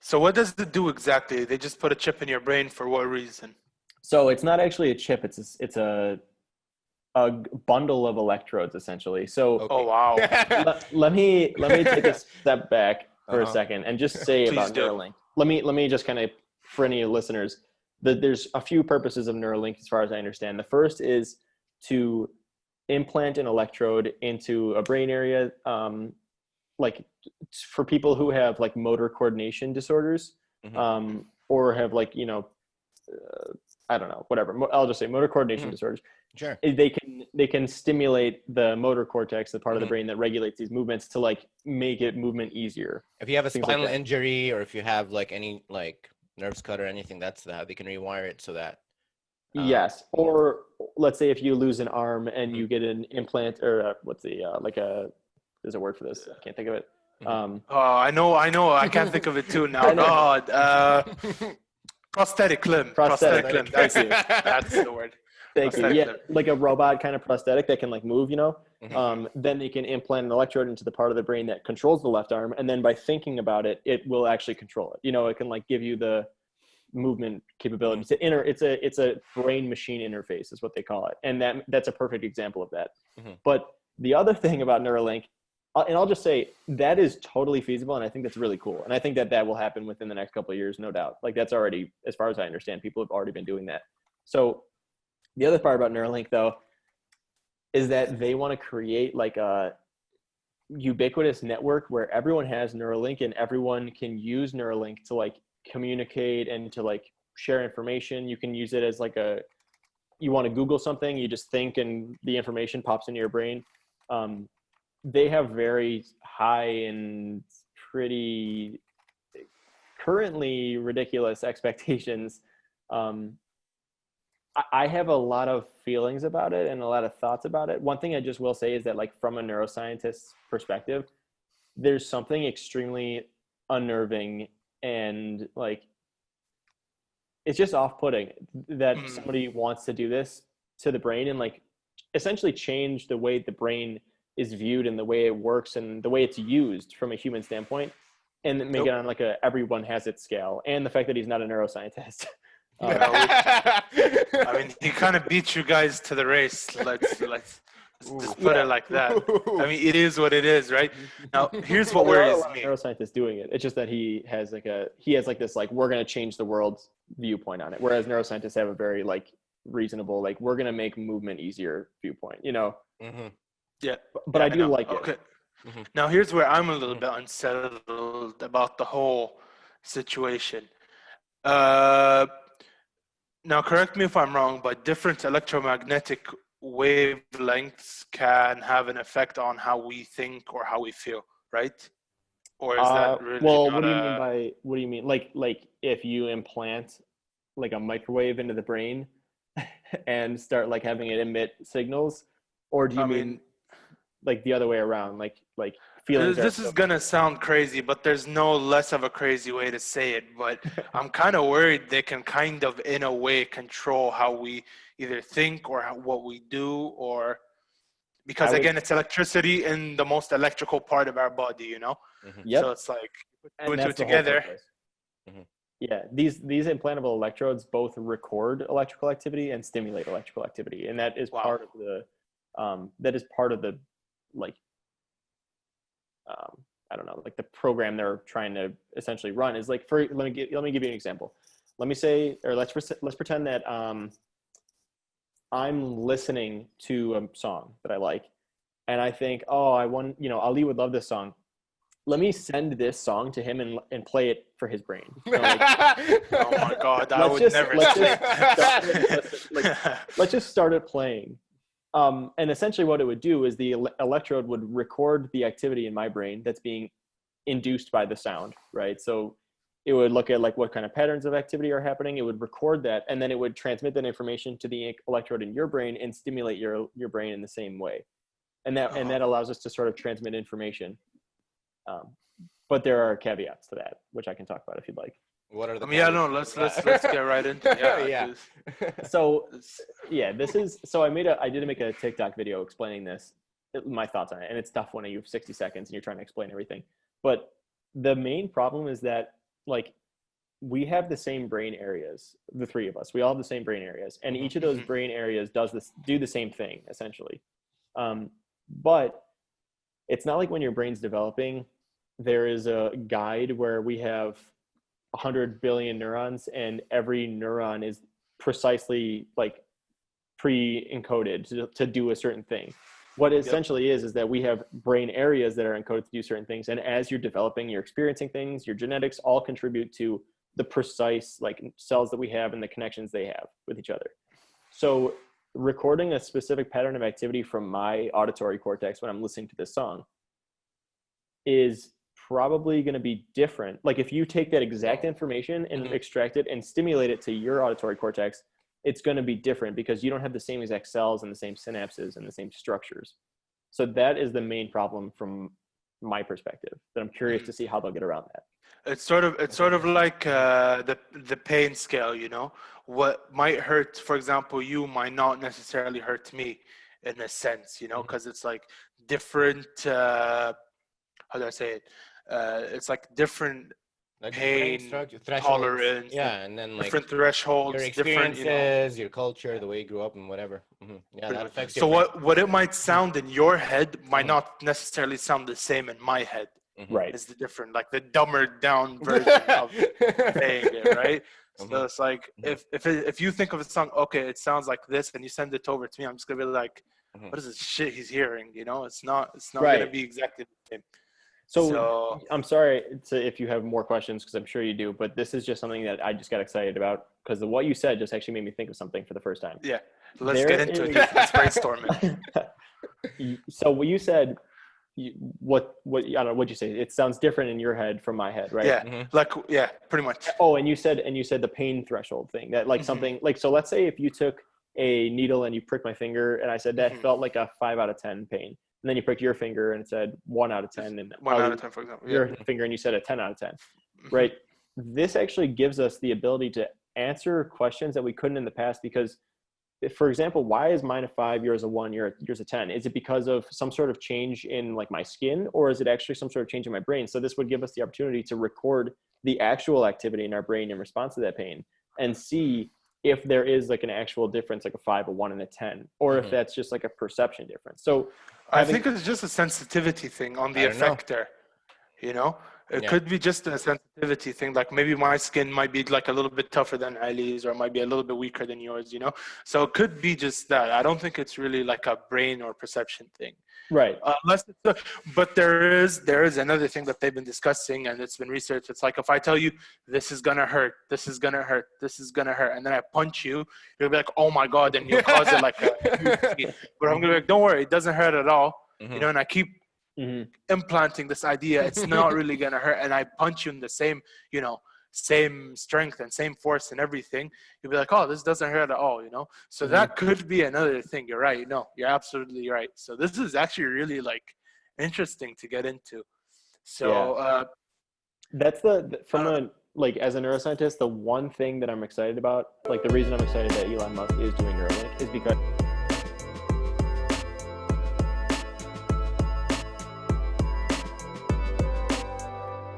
So what does it do exactly? They just put a chip in your brain for what reason? So it's not actually a chip. It's a bundle of electrodes essentially. So Oh, Okay. wow. let me take a step back for a Uh-huh. second and just say Please about do. Neuralink. Let me just kind of, for any listeners, that there's a few purposes of Neuralink as far as I understand. The first is to implant an electrode into a brain area, like for people who have like motor coordination disorders, Mhm. or have like, I don't know, whatever. I'll just say motor coordination Mhm. disorders. Sure. They can stimulate the motor cortex, the part of the Mhm. brain that regulates these movements, to like make it movement easier. If you have a Things like spinal that. injury or if you have like any like nerves cut or anything, that's how they can rewire it so that Yes. Or let's say if you lose an arm and Mhm. you get an implant, or what's the like a there's a word for this. I can't think of it. Mhm. Oh, I know. I can't think of it too now. I know. God. Prosthetic limb. Prosthetic. Prosthetic limb. Thank you. That's the word. Thank you. Prosthetic Yeah, limb. like a robot kind of prosthetic that can like move, Mhm. then they can implant an electrode into the part of the brain that controls the left arm. And then by thinking about it, it will actually control it. It can like give you the movement capability. It's a brain machine interface is what they call it. And that's a perfect example of that. Mhm. But the other thing about Neuralink, and I'll just say that is totally feasible. And I think that's really cool. And I think that will happen within the next couple of years, no doubt. Like that's already, as far as I understand, people have already been doing that. So the other part about Neuralink, though, is that they want to create like a ubiquitous network where everyone has Neuralink and everyone can use Neuralink to like communicate and to like share information. You can use it as like you want to Google something, you just think and the information pops into your brain. They have very high and pretty currently ridiculous expectations. I have a lot of feelings about it and a lot of thoughts about it. One thing I just will say is that, like, from a neuroscientist's perspective, there's something extremely unnerving and like it's just off-putting that Mm. somebody wants to do this to the brain and like essentially change the way the brain is viewed and the way it works and the way it's used from a human standpoint, and then make it Nope. on like a everyone has it scale. And the fact that he's not a neuroscientist. No, I mean, he kind of beat you guys to the race. Let's just put it like that. I mean, it is what it is, right? Now, here's what Well, there are a worries lot of me. neuroscientists doing it. It's just that he has this like we're going to change the world's viewpoint on it, whereas neuroscientists have a very like reasonable, like we're going to make movement easier viewpoint. Mhm. Yeah, But yeah, I I do know. like it. Okay. Mhm. Now, here's where I'm a little bit unsettled about the whole situation. Uh, Now, correct me if I'm wrong, but different electromagnetic wavelengths can have an effect on how we think or how we feel, right? Or is that really Well, not what do you mean? Like if you implant like a microwave into the brain and start like having it emit signals, or do you I mean mean, like the other way around? Like feelings are this is gonna sound crazy, but there's no less of a crazy way to say it. But I'm kind of worried they can kind of, in a way, control how we either think or what we do, or I because would, again, it's electricity in the most electrical part of our body, Mhm. So yep, it's like put two and and two that's the whole together. purpose. Mhm. Yeah, these implantable electrodes both record electrical activity and stimulate electrical activity, and that is Wow. part of the like I don't know, like the program they're trying to essentially run is like let me give you an example. Let me say, or let's pretend that I'm listening to a song that I like, and I think, oh, Ali would love this song. Let me send this song to him and play it for his brain. Oh my God, I would never say that. Let's just start it playing. And essentially what it would do is the electrode would record the activity in my brain that's being induced by the sound, right? So it would look at like what kind of patterns of activity are happening. It would record that, and then it would transmit that information to the electrode in your brain and stimulate your brain in the same way. And that allows us to sort of transmit information. But there are caveats to that, which I can talk about if you'd like. What are I the mean, yeah, no, caveats let's get right into it. Yeah, yeah. 'cause So it's- yeah, I did make a TikTok video explaining this, my thoughts on it, and it's tough when you have 60 seconds and you're trying to explain everything. But the main problem is that like we have the same brain areas, the three of us. We all have the same brain areas, and each of those brain areas do the same thing essentially. But it's not like when your brain's developing, there is a guide where we have 100 billion neurons, and every neuron is precisely like pre-encoded to do a certain thing. What it essentially is that we have brain areas that are encoded to do certain things, and as you're developing, you're experiencing things. Your genetics all contribute to the precise like cells that we have and the connections they have with each other. So recording a specific pattern of activity from my auditory cortex when I'm listening to this song is probably going to be different. Like if you take that exact information and extract it and stimulate it to your auditory cortex, it's going to be different because you don't have the same exact cells and the same synapses and the same structures. So that is the main problem from my perspective, that I'm curious to see how they'll get around that. It's sort of like the pain scale, you know. What might hurt, for example, you might not necessarily hurt me, in a sense, you know, because it's like different. How do I say it? It's like different Like pain thresholds. tolerance. Yeah, and then like different thresholds, your different, experiences, your culture, the way you grew up, and whatever. Yeah, that affects your So brain. what it might sound in your head might not necessarily sound the same in my head. Right. Is the different, like the dumber down version of saying it, right? So it's like if you think of a song, okay, it sounds like this, and you send it over to me, I'm just gonna be like, what is this shit he's hearing? You know, it's not gonna be exactly the same. So I'm sorry if you have more questions, because I'm sure you do, but this is just something that I just got excited about because what you said just actually made me think of something for the first time. Yeah, let's get into it. Let's brainstorm it. So what you said, what I don't know what you say. It sounds different in your head from my head, right? Yeah, pretty much. Oh, and you said the pain threshold thing, that like something like, so let's say if you took a needle and you pricked my finger and I said that felt like a 5 out of 10 pain. And then you pricked your finger and it said 1 out of 10. And 1 out of 10, for example. Your finger and you said a 10 out of 10, right? This actually gives us the ability to answer questions that we couldn't in the past, because if, for example, why is mine a 5, yours a 1, yours a 10? Is it because of some sort of change in like my skin, or is it actually some sort of change in my brain? So this would give us the opportunity to record the actual activity in our brain in response to that pain and see if there is like an actual difference, like a 5, a 1, and a 10, or if that's just like a perception difference. So I think it's just a sensitivity thing on the effector, you know? It could be just a sensitivity thing. Like maybe my skin might be like a little bit tougher than Ali's, or might be a little bit weaker than yours, you know? So it could be just that. I don't think it's really like a brain or perception thing. Right. But there is another thing that they've been discussing, and it's been researched. It's like if I tell you this is gonna hurt, this is gonna hurt, this is gonna hurt, and then I punch you, you'll be like, oh my god, and you'll cause it like a huge. But I'm gonna be like, don't worry, it doesn't hurt at all, you know. And I keep implanting this idea, it's not really gonna hurt, and I punch you in the same, you know, same strength and same force and everything, you'll be like, oh, this doesn't hurt at all, you know. So that could be another thing. You're right. No, you're absolutely right. So this is actually really like interesting to get into. So that's from a, like, as a neuroscientist, the one thing that I'm excited about, like the reason I'm excited that Elon Musk is doing Neuralink is because